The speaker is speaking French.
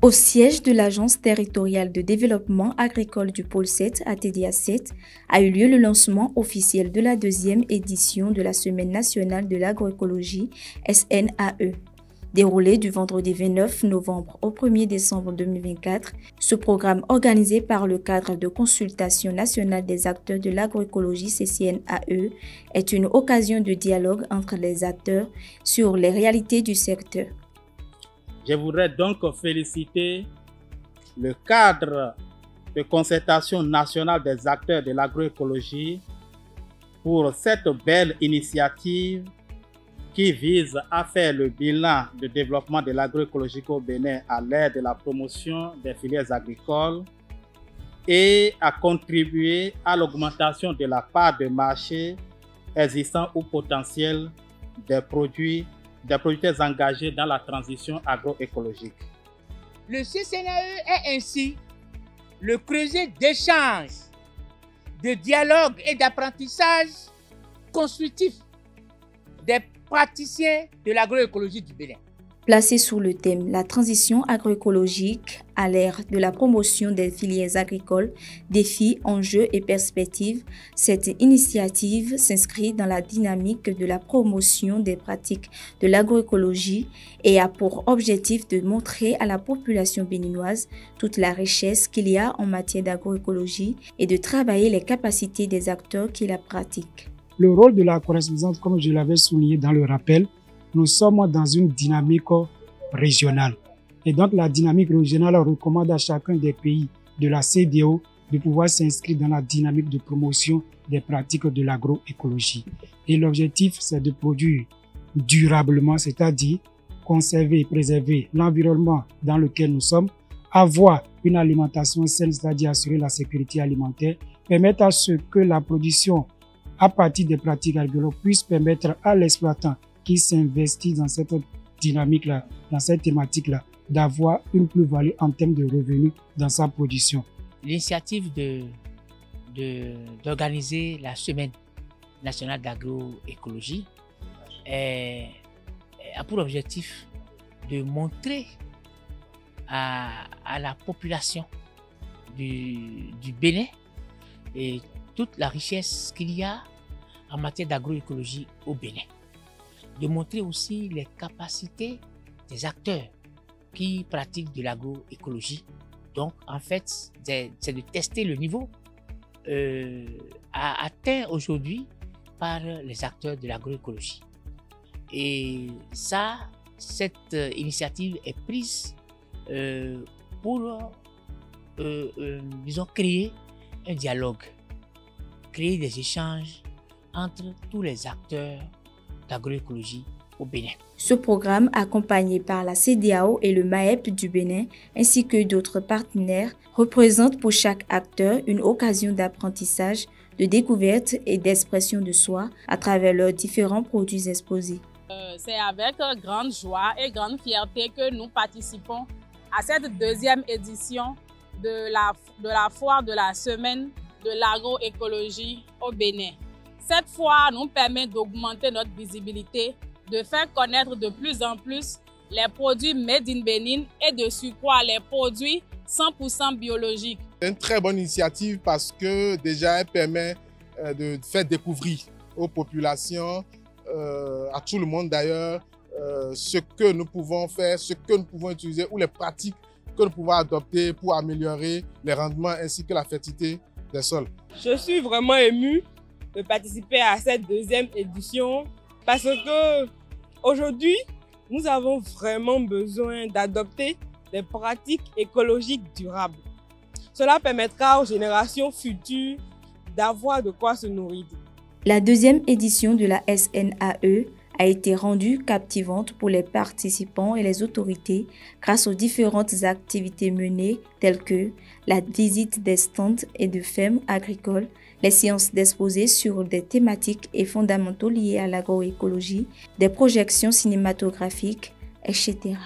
Au siège de l'Agence territoriale de développement agricole du Pôle 7 à TDA 7 a eu lieu le lancement officiel de la deuxième édition de la Semaine nationale de l'agroécologie SNAE. Déroulé du vendredi 29 novembre au 1er décembre 2024, ce programme organisé par le cadre de consultation nationale des acteurs de l'agroécologie CCNAE est une occasion de dialogue entre les acteurs sur les réalités du secteur. Je voudrais donc féliciter le cadre de concertation nationale des acteurs de l'agroécologie pour cette belle initiative qui vise à faire le bilan de développement de l'agroécologie au Bénin à l'aide de la promotion des filières agricoles et à contribuer à l'augmentation de la part de marché existant ou potentielle des producteurs engagés dans la transition agroécologique. Le CCNAE est ainsi le creuset d'échange, de dialogue et d'apprentissage constructif des praticiens de l'agroécologie du Bénin. Placé sous le thème « La transition agroécologique à l'ère de la promotion des filières agricoles, défis, enjeux et perspectives », cette initiative s'inscrit dans la dynamique de la promotion des pratiques de l'agroécologie et a pour objectif de montrer à la population béninoise toute la richesse qu'il y a en matière d'agroécologie et de travailler les capacités des acteurs qui la pratiquent. Le rôle de la correspondance, comme je l'avais souligné dans le rappel, nous sommes dans une dynamique régionale. Et donc la dynamique régionale recommande à chacun des pays de la CEDEAO de pouvoir s'inscrire dans la dynamique de promotion des pratiques de l'agroécologie. Et l'objectif, c'est de produire durablement, c'est-à-dire conserver et préserver l'environnement dans lequel nous sommes, avoir une alimentation saine, c'est-à-dire assurer la sécurité alimentaire, permettre à ce que la production à partir des pratiques agricoles puisse permettre à l'exploitant qui s'investit dans cette dynamique-là, dans cette thématique-là, d'avoir une plus-value en termes de revenus dans sa production. L'initiative d'organiser la Semaine nationale d'agroécologie a pour objectif de montrer à la population du Bénin et toute la richesse qu'il y a en matière d'agroécologie au Bénin. De montrer aussi les capacités des acteurs qui pratiquent de l'agroécologie. Donc, en fait, c'est de tester le niveau atteint aujourd'hui par les acteurs de l'agroécologie. Et ça, cette initiative est prise pour, disons, créer un dialogue, créer des échanges entre tous les acteurs d'agroécologie au Bénin. Ce programme, accompagné par la CEDEAO et le MAEP du Bénin, ainsi que d'autres partenaires, représente pour chaque acteur une occasion d'apprentissage, de découverte et d'expression de soi à travers leurs différents produits exposés. C'est avec grande joie et grande fierté que nous participons à cette deuxième édition de la foire de la semaine de l'agroécologie au Bénin. Cette foire nous permet d'augmenter notre visibilité, de faire connaître de plus en plus les produits made in Bénin et de surcroît les produits 100% biologiques. C'est une très bonne initiative parce que déjà elle permet de faire découvrir aux populations, à tout le monde d'ailleurs, ce que nous pouvons faire, ce que nous pouvons utiliser ou les pratiques que nous pouvons adopter pour améliorer les rendements ainsi que la fertilité des sols. Je suis vraiment émue de participer à cette deuxième édition parce que aujourd'hui, nous avons vraiment besoin d'adopter des pratiques écologiques durables. Cela permettra aux générations futures d'avoir de quoi se nourrir. La deuxième édition de la SNAE a été rendue captivante pour les participants et les autorités grâce aux différentes activités menées telles que la visite des stands et de fermes agricoles, les séances d'exposés sur des thématiques et fondamentaux liés à l'agroécologie, des projections cinématographiques, etc.